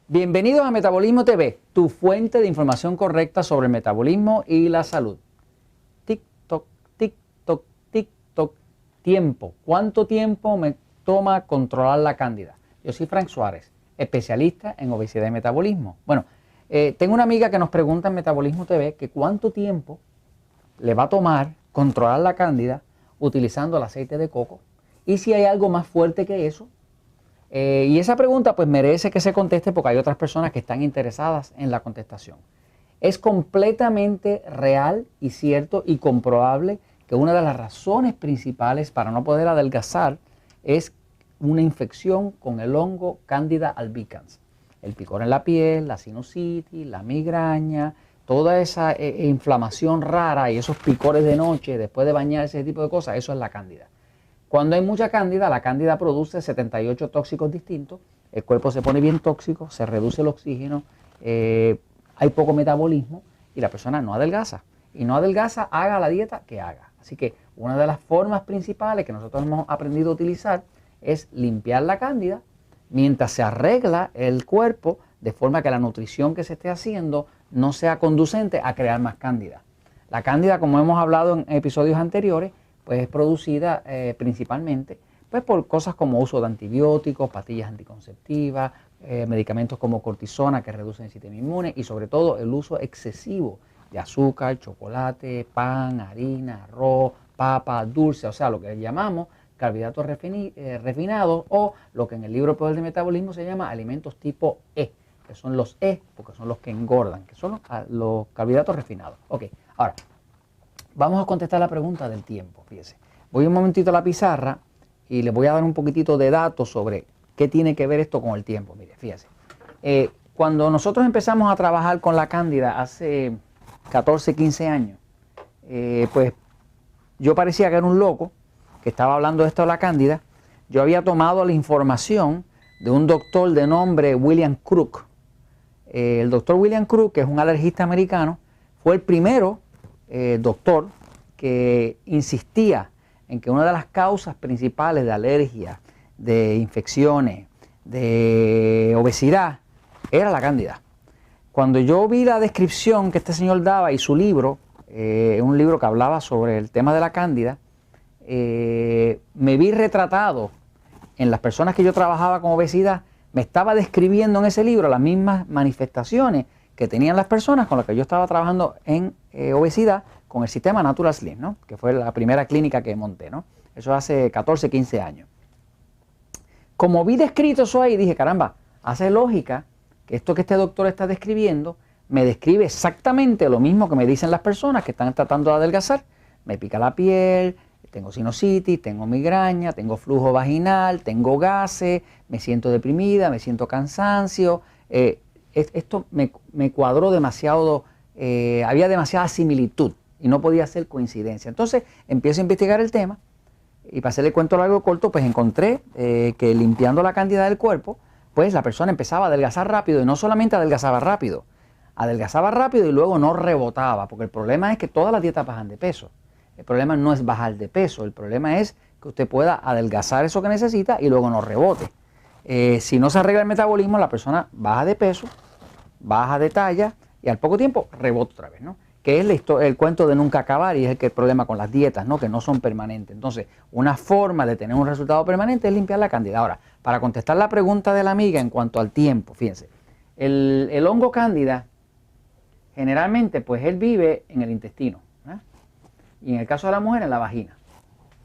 Bienvenidos a Metabolismo TV, tu fuente de información correcta sobre el metabolismo y la salud. TikTok, TikTok, TikTok. Tiempo. ¿Cuánto tiempo me toma controlar la cándida? Yo soy Frank Suárez, especialista en obesidad y metabolismo. Bueno, tengo una amiga que nos pregunta en Metabolismo TV que cuánto tiempo le va a tomar controlar la cándida utilizando el aceite de coco y si hay algo más fuerte que eso. Y esa pregunta pues merece que se conteste porque hay otras personas que están interesadas en la contestación. Es completamente real y cierto y comprobable que una de las razones principales para no poder adelgazar es una infección con el hongo Candida albicans. El picor en la piel, la sinusitis, la migraña, toda esa inflamación rara y esos picores de noche después de bañarse, ese tipo de cosas, eso es la cándida. Cuando hay mucha cándida, la cándida produce 78 tóxicos distintos, el cuerpo se pone bien tóxico, se reduce el oxígeno, hay poco metabolismo y la persona no adelgaza. Y no adelgaza, haga la dieta que haga. Así que una de las formas principales que nosotros hemos aprendido a utilizar es limpiar la cándida mientras se arregla el cuerpo de forma que la nutrición que se esté haciendo no sea conducente a crear más cándida. La cándida, como hemos hablado en episodios anteriores, pues es producida principalmente pues por cosas como uso de antibióticos, pastillas anticonceptivas, medicamentos como cortisona que reducen el sistema inmune y sobre todo el uso excesivo de azúcar, chocolate, pan, harina, arroz, papa, dulce, o sea, lo que llamamos carbohidratos refinados o lo que en el libro Poder de Metabolismo se llama alimentos tipo E, que son los E porque son los que engordan, que son los carbohidratos refinados. Ok, ahora vamos a contestar la pregunta del tiempo, fíjese. Voy un momentito a la pizarra y les voy a dar un poquitito de datos sobre qué tiene que ver esto con el tiempo. Mire, fíjese. Cuando nosotros empezamos a trabajar con la cándida hace 14, 15 años, pues yo parecía que era un loco que estaba hablando de esto de la cándida. Yo había tomado la información de un doctor de nombre William Crook. El doctor William Crook, que es un alergista americano, fue el primero doctor que insistía en que una de las causas principales de alergia, de infecciones, de obesidad, era la cándida. Cuando yo vi la descripción que este señor daba y su libro, un libro que hablaba sobre el tema de la cándida, me vi retratado en las personas que yo trabajaba con obesidad, me estaba describiendo en ese libro las mismas manifestaciones que tenían las personas con las que yo estaba trabajando en obesidad con el sistema Natural Slim, ¿no? Que fue la primera clínica que monté, ¿no? Eso hace 14, 15 años. Como vi descrito eso ahí, dije, caramba, hace lógica que esto que este doctor está describiendo me describe exactamente lo mismo que me dicen las personas que están tratando de adelgazar. Me pica la piel, tengo sinusitis, tengo migraña, tengo flujo vaginal, tengo gases, me siento deprimida, me siento cansancio. Esto me cuadró demasiado, había demasiada similitud y no podía ser coincidencia. Entonces empiezo a investigar el tema y para hacerle el cuento largo o corto, pues encontré que limpiando la cándida del cuerpo, pues la persona empezaba a adelgazar rápido y no solamente adelgazaba rápido y luego no rebotaba, porque el problema es que todas las dietas bajan de peso. El problema no es bajar de peso, el problema es que usted pueda adelgazar eso que necesita y luego no rebote. Si no se arregla el metabolismo, la persona baja de peso, baja de talla y al poco tiempo rebota otra vez, ¿no? Que es el cuento de nunca acabar y es el problema con las dietas, ¿no? Que no son permanentes. Entonces, una forma de tener un resultado permanente es limpiar la cándida. Ahora, para contestar la pregunta de la amiga en cuanto al tiempo, fíjense, el hongo cándida, generalmente, pues él vive en el intestino, ¿eh? Y en el caso de la mujer, en la vagina.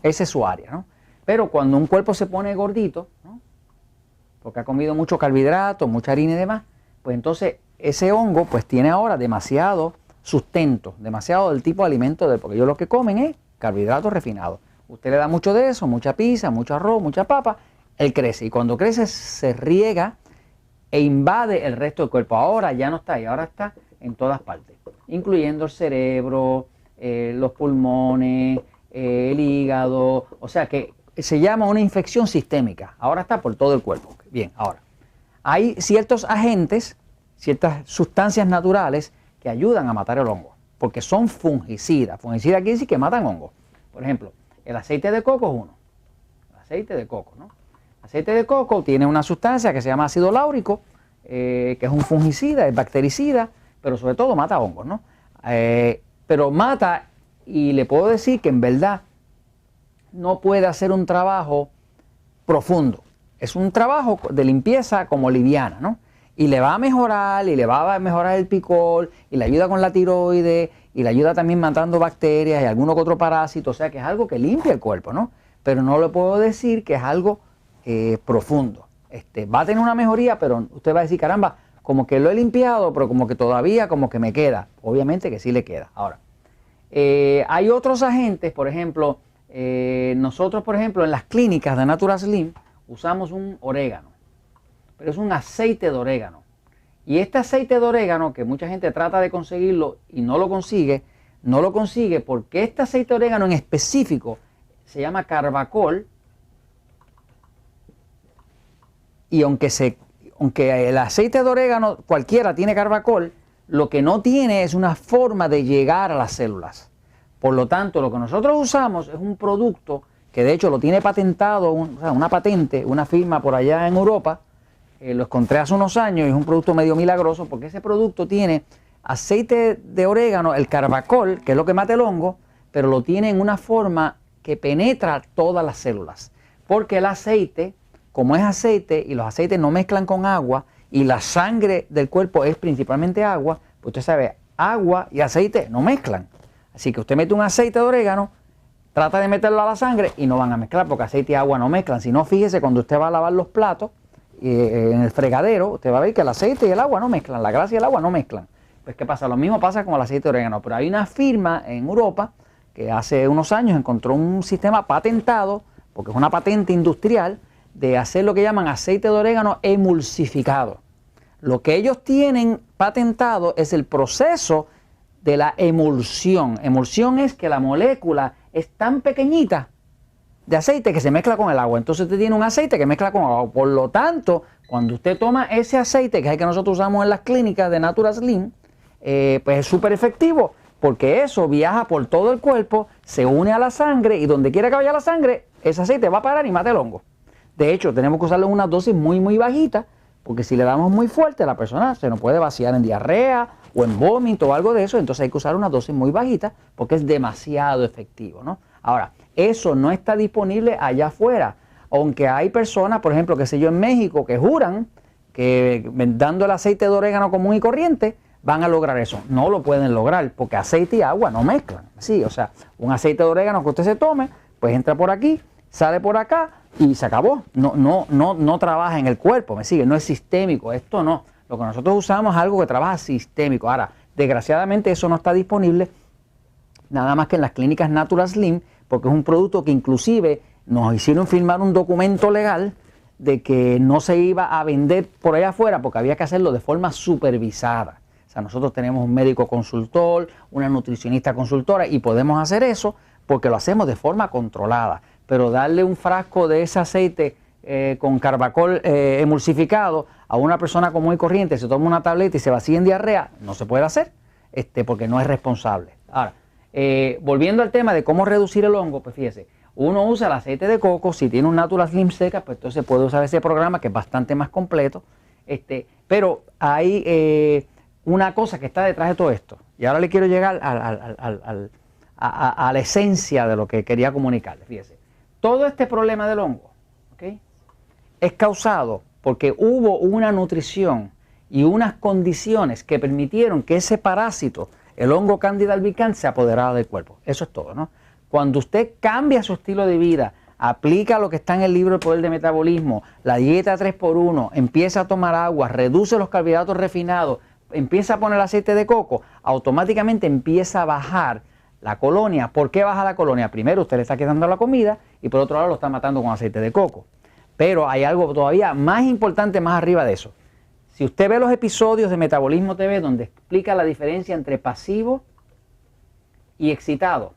Esa es su área, ¿no? Pero cuando un cuerpo se pone gordito, ¿no? Porque ha comido mucho carbohidrato, mucha harina y demás, pues entonces ese hongo pues tiene ahora demasiado sustento, demasiado del tipo de alimento, porque ellos lo que comen es carbohidratos refinados. Usted le da mucho de eso, mucha pizza, mucho arroz, mucha papa, él crece y cuando crece se riega e invade el resto del cuerpo. Ahora ya no está ahí, ahora está en todas partes, incluyendo el cerebro, los pulmones, el hígado, o sea que se llama una infección sistémica, ahora está por todo el cuerpo. Bien, ahora, hay ciertos agentes, ciertas sustancias naturales que ayudan a matar el hongo, porque son fungicidas. Fungicidas quiere decir que matan hongos. Por ejemplo, el aceite de coco es uno. El aceite de coco, ¿no? El aceite de coco tiene una sustancia que se llama ácido láurico, que es un fungicida, es bactericida, pero sobre todo mata hongos, ¿no? Pero mata, y le puedo decir que en verdad no puede hacer un trabajo profundo. Es un trabajo de limpieza como liviana, ¿no? Y le va a mejorar, y le va a mejorar el picor, y le ayuda con la tiroides, y le ayuda también matando bacterias y alguno que otro parásito. O sea que es algo que limpia el cuerpo, ¿no? Pero no le puedo decir que es algo profundo. Va a tener una mejoría, pero usted va a decir, caramba, como que lo he limpiado, pero como que todavía como que me queda. Obviamente que sí le queda. Ahora, hay otros agentes, por ejemplo, nosotros, por ejemplo, en las clínicas de Natural Slim usamos un orégano, pero es un aceite de orégano. Y este aceite de orégano, que mucha gente trata de conseguirlo y no lo consigue porque este aceite de orégano en específico se llama carbacol, y aunque el aceite de orégano cualquiera tiene carbacol, lo que no tiene es una forma de llegar a las células. Por lo tanto, lo que nosotros usamos es un producto que de hecho lo tiene patentado, una patente, una firma por allá en Europa. Lo encontré hace unos años y es un producto medio milagroso porque ese producto tiene aceite de orégano, el carbacol, que es lo que mata el hongo, pero lo tiene en una forma que penetra todas las células. Porque el aceite, como es aceite y los aceites no mezclan con agua y la sangre del cuerpo es principalmente agua, pues usted sabe, agua y aceite no mezclan. Así que usted mete un aceite de orégano, trata de meterlo a la sangre y no van a mezclar porque aceite y agua no mezclan. Si no, fíjese, cuando usted va a lavar los platos en el fregadero, usted va a ver que el aceite y el agua no mezclan, la grasa y el agua no mezclan. Pues ¿qué pasa? Lo mismo pasa con el aceite de orégano. Pero hay una firma en Europa que hace unos años encontró un sistema patentado, porque es una patente industrial, de hacer lo que llaman aceite de orégano emulsificado. Lo que ellos tienen patentado es el proceso de la emulsión. Emulsión es que la molécula es tan pequeñita de aceite que se mezcla con el agua. Entonces usted tiene un aceite que mezcla con agua. Por lo tanto, cuando usted toma ese aceite, que es el que nosotros usamos en las clínicas de Natural Slim, pues es súper efectivo, porque eso viaja por todo el cuerpo, se une a la sangre y donde quiera que vaya la sangre, ese aceite va a parar y mata el hongo. De hecho, tenemos que usarlo en una dosis muy, muy bajita, porque si le damos muy fuerte, la persona se nos puede vaciar en diarrea o en vómito o algo de eso. Entonces hay que usar una dosis muy bajita porque es demasiado efectivo, ¿no? Ahora, eso no está disponible allá afuera. Aunque hay personas, por ejemplo, que sé yo, en México, que juran que dando el aceite de orégano común y corriente van a lograr eso. No lo pueden lograr porque aceite y agua no mezclan. Sí, o sea, un aceite de orégano que usted se tome, pues entra por aquí, sale por acá y se acabó. No trabaja en el cuerpo, ¿me sigue? No es sistémico, esto no. Lo que nosotros usamos es algo que trabaja sistémico. Ahora, desgraciadamente eso no está disponible nada más que en las clínicas Natural Slim, porque es un producto que inclusive nos hicieron firmar un documento legal de que no se iba a vender por allá afuera porque había que hacerlo de forma supervisada. O sea, nosotros tenemos un médico consultor, una nutricionista consultora y podemos hacer eso porque lo hacemos de forma controlada. Pero darle un frasco de ese aceite con carbacol emulsificado a una persona común y corriente, se toma una tableta y se vacía en diarrea, no se puede hacer porque no es responsable. Ahora, volviendo al tema de cómo reducir el hongo, pues fíjese, uno usa el aceite de coco, si tiene un Natural Slim seca, pues entonces puede usar ese programa que es bastante más completo, pero hay una cosa que está detrás de todo esto, y ahora le quiero llegar a la esencia de lo que quería comunicarle. Fíjese, todo este problema del hongo, ¿okay?, es causado porque hubo una nutrición y unas condiciones que permitieron que ese parásito, el hongo Candida albicans, se apoderara del cuerpo. Eso es todo, ¿no? Cuando usted cambia su estilo de vida, aplica lo que está en el libro El Poder del Metabolismo, la dieta 3x1, empieza a tomar agua, reduce los carbohidratos refinados, empieza a poner aceite de coco, automáticamente empieza a bajar la colonia. ¿Por qué baja la colonia? Primero, usted le está quitando la comida y por otro lado lo está matando con aceite de coco. Pero hay algo todavía más importante más arriba de eso. Si usted ve los episodios de Metabolismo TV donde explica la diferencia entre pasivo y excitado,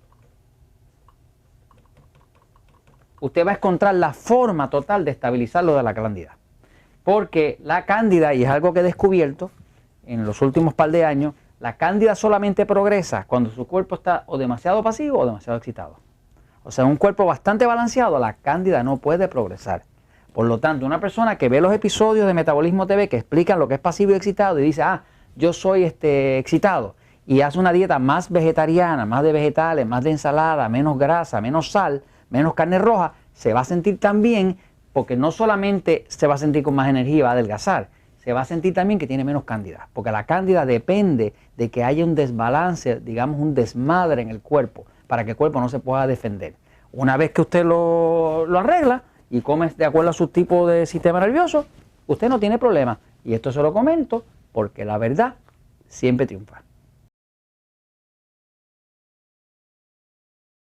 usted va a encontrar la forma total de estabilizar lo de la cándida. Porque la cándida, y es algo que he descubierto en los últimos par de años, la cándida solamente progresa cuando su cuerpo está o demasiado pasivo o demasiado excitado. O sea, un cuerpo bastante balanceado, la cándida no puede progresar. Por lo tanto, una persona que ve los episodios de Metabolismo TV que explican lo que es pasivo y excitado y dice, yo soy excitado, y hace una dieta más vegetariana, más de vegetales, más de ensalada, menos grasa, menos sal, menos carne roja, se va a sentir tan bien, porque no solamente se va a sentir con más energía y va a adelgazar, se va a sentir también que tiene menos cándida, porque la cándida depende de que haya un desbalance, digamos un desmadre en el cuerpo, para que el cuerpo no se pueda defender. Una vez que usted lo arregla y come de acuerdo a su tipo de sistema nervioso, usted no tiene problema. Y esto se lo comento porque la verdad siempre triunfa.